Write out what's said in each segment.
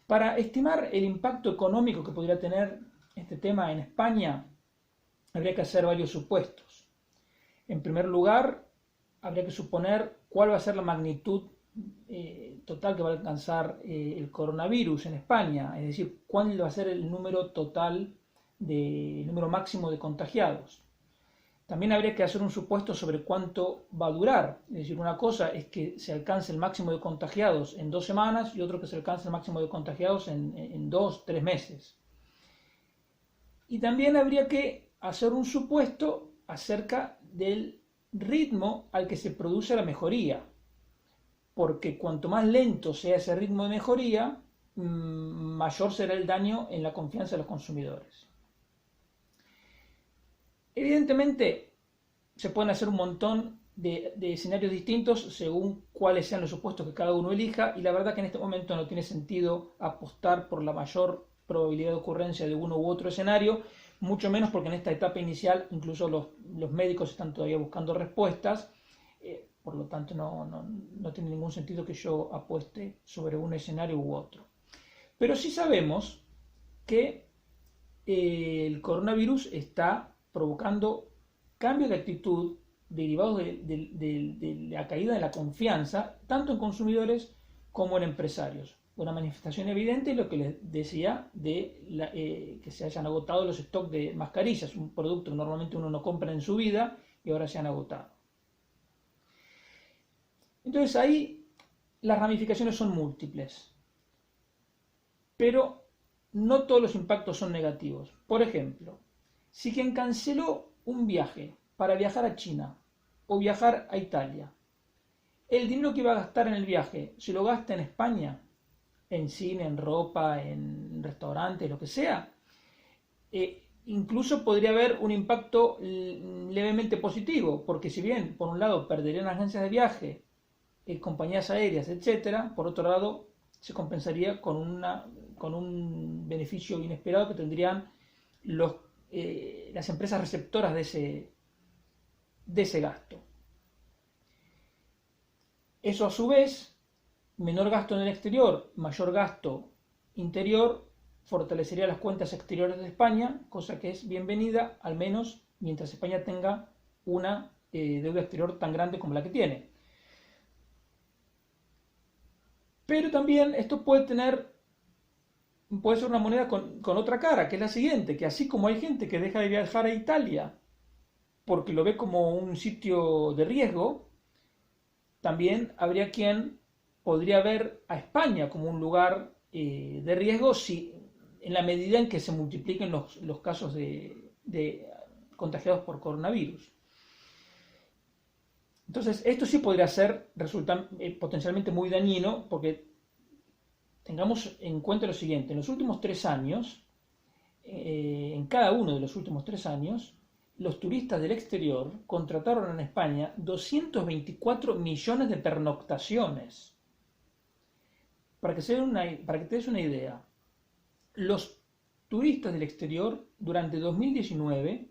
Para estimar el impacto económico que podría tener este tema en España, habría que hacer varios supuestos. En primer lugar, habría que suponer cuál va a ser la magnitud total que va a alcanzar el coronavirus en España, es decir, cuál va a ser el número total, el número máximo de contagiados. También habría que hacer un supuesto sobre cuánto va a durar. Es decir, una cosa es que se alcance el máximo de contagiados en 2 semanas y otro que se alcance el máximo de contagiados en 2, 3 meses. Y también habría que hacer un supuesto acerca del ritmo al que se produce la mejoría. Porque cuanto más lento sea ese ritmo de mejoría, mayor será el daño en la confianza de los consumidores. Evidentemente, se pueden hacer un montón de escenarios distintos según cuáles sean los supuestos que cada uno elija, y la verdad que en este momento no tiene sentido apostar por la mayor probabilidad de ocurrencia de uno u otro escenario, mucho menos porque en esta etapa inicial incluso los médicos están todavía buscando respuestas, por lo tanto no tiene ningún sentido que yo apueste sobre un escenario u otro. Pero sí sabemos que el coronavirus está provocando cambios de actitud derivados de la caída de la confianza, tanto en consumidores como en empresarios. Una manifestación evidente es lo que les decía de que se hayan agotado los stocks de mascarillas, un producto que normalmente uno no compra en su vida y ahora se han agotado. Entonces ahí las ramificaciones son múltiples, pero no todos los impactos son negativos. Por ejemplo, si quien canceló un viaje para viajar a China o viajar a Italia, el dinero que iba a gastar en el viaje se lo gasta en España, en cine, en ropa, en restaurantes, lo que sea, incluso podría haber un impacto levemente positivo, porque si bien por un lado perderían agencias de viaje, compañías aéreas, etcétera, por otro lado se compensaría con un beneficio inesperado que tendrían las empresas receptoras de ese gasto. Eso a su vez, menor gasto en el exterior, mayor gasto interior, fortalecería las cuentas exteriores de España, cosa que es bienvenida, al menos mientras España tenga una deuda exterior tan grande como la que tiene. Pero también esto puede ser una moneda con otra cara, que es la siguiente, que así como hay gente que deja de viajar a Italia porque lo ve como un sitio de riesgo, también habría quien podría ver a España como un lugar de riesgo en la medida en que se multipliquen los casos de contagiados por coronavirus. Entonces, esto sí podría resultar potencialmente muy dañino, porque tengamos en cuenta lo siguiente: en los últimos 3 años, en cada uno de los últimos 3 años, los turistas del exterior contrataron en España 224 millones de pernoctaciones. Para que te des una idea, los turistas del exterior durante 2019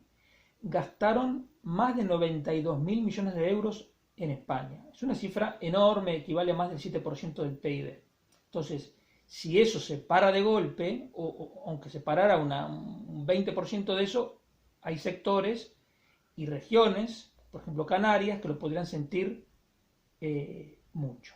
gastaron más de 92.000 millones de euros en España. Es una cifra enorme, equivale a más del 7% del PIB. Entonces, si eso se para de golpe, o aunque se parara un 20% de eso, hay sectores y regiones, por ejemplo Canarias, que lo podrían sentir mucho.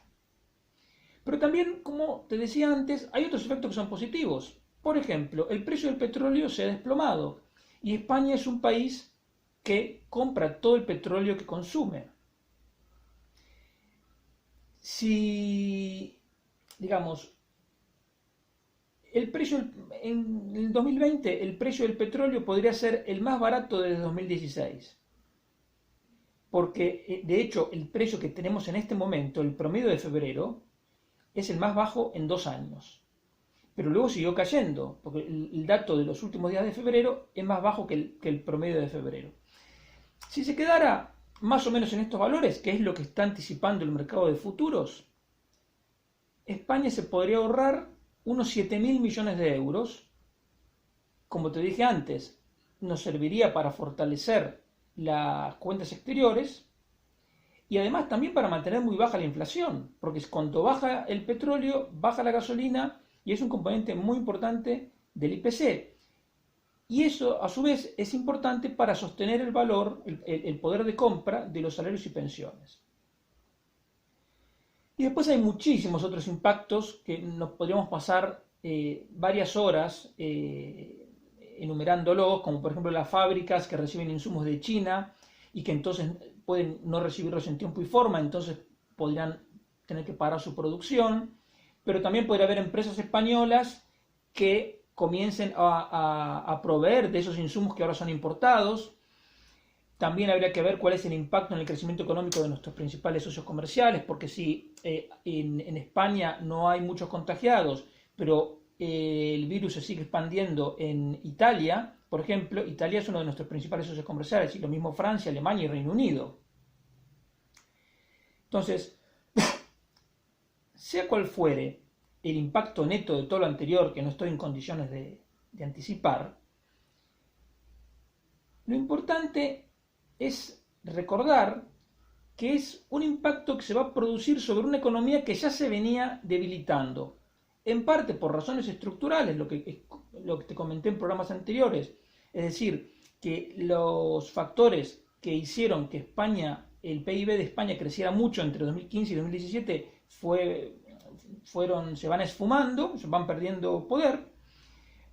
Pero también, como te decía antes, hay otros efectos que son positivos. Por ejemplo, el precio del petróleo se ha desplomado y España es un país que compra todo el petróleo que consume. Si, digamos, en el 2020 el precio del petróleo podría ser el más barato desde 2016. Porque, de hecho, el precio que tenemos en este momento, el promedio de febrero, es el más bajo en 2 años. Pero luego siguió cayendo, porque el dato de los últimos días de febrero es más bajo que el promedio de febrero. Si se quedara más o menos en estos valores, que es lo que está anticipando el mercado de futuros, España se podría ahorrar unos 7.000 millones de euros. Como te dije antes, nos serviría para fortalecer las cuentas exteriores y además también para mantener muy baja la inflación, porque cuando baja el petróleo, baja la gasolina y es un componente muy importante del IPC. Y eso, a su vez, es importante para sostener el valor, el poder de compra de los salarios y pensiones. Y después hay muchísimos otros impactos que nos podríamos pasar varias horas enumerándolos, como por ejemplo las fábricas que reciben insumos de China y que entonces pueden no recibirlos en tiempo y forma, entonces podrían tener que parar su producción, pero también podría haber empresas españolas que comiencen a proveer de esos insumos que ahora son importados. También habría que ver cuál es el impacto en el crecimiento económico de nuestros principales socios comerciales, porque si en España no hay muchos contagiados, pero el virus se sigue expandiendo en Italia, por ejemplo, Italia es uno de nuestros principales socios comerciales, y lo mismo Francia, Alemania y Reino Unido. Entonces, sea cual fuere el impacto neto de todo lo anterior, que no estoy en condiciones de anticipar, lo importante es recordar que es un impacto que se va a producir sobre una economía que ya se venía debilitando, en parte por razones estructurales, lo que te comenté en programas anteriores, es decir, que los factores que hicieron que España, el PIB de España creciera mucho entre 2015 y 2017 se van esfumando, se van perdiendo poder,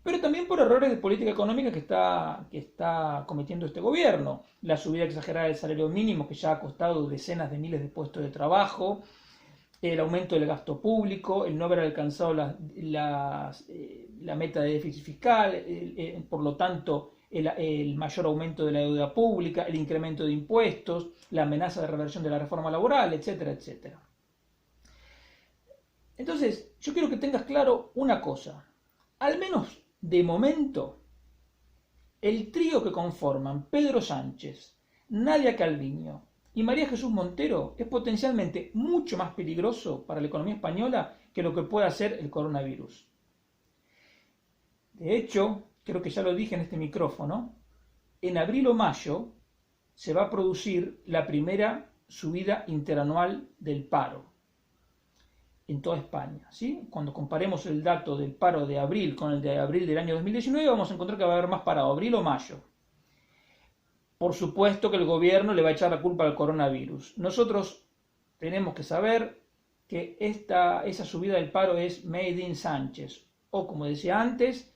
pero también por errores de política económica que está cometiendo este gobierno. La subida exagerada del salario mínimo, que ya ha costado decenas de miles de puestos de trabajo, el aumento del gasto público, el no haber alcanzado la meta de déficit fiscal, por lo tanto el mayor aumento de la deuda pública, el incremento de impuestos, la amenaza de reversión de la reforma laboral, etcétera, etcétera. Entonces, yo quiero que tengas claro una cosa. Al menos de momento, el trío que conforman Pedro Sánchez, Nadia Calviño y María Jesús Montero es potencialmente mucho más peligroso para la economía española que lo que puede hacer el coronavirus. De hecho, creo que ya lo dije en este micrófono, en abril o mayo se va a producir la primera subida interanual del paro en toda España, ¿sí? Cuando comparemos el dato del paro de abril con el de abril del año 2019, vamos a encontrar que va a haber más parado, abril o mayo. Por supuesto que el gobierno le va a echar la culpa al coronavirus. Nosotros tenemos que saber que esa subida del paro es Made in Sánchez, o como decía antes,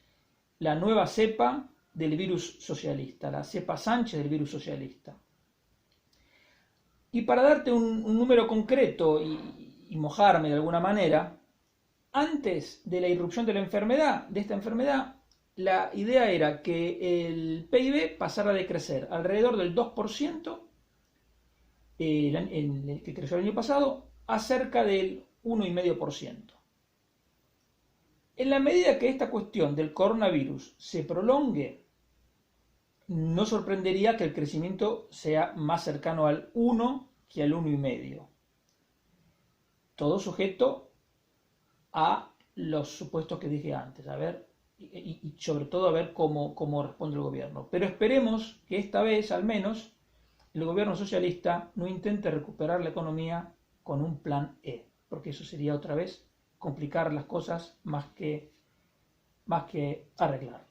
la nueva cepa del virus socialista, la cepa Sánchez del virus socialista. Y para darte un número concreto y mojarme de alguna manera, antes de la irrupción de esta enfermedad, la idea era que el PIB pasara de crecer alrededor del 2%, que creció el año pasado, a cerca del 1,5%. En la medida que esta cuestión del coronavirus se prolongue, no sorprendería que el crecimiento sea más cercano al 1 que al 1,5%. Todo sujeto a los supuestos que dije antes, a ver, y sobre todo a ver cómo responde el gobierno. Pero esperemos que esta vez, al menos, el gobierno socialista no intente recuperar la economía con un plan E, porque eso sería otra vez complicar las cosas más que arreglar.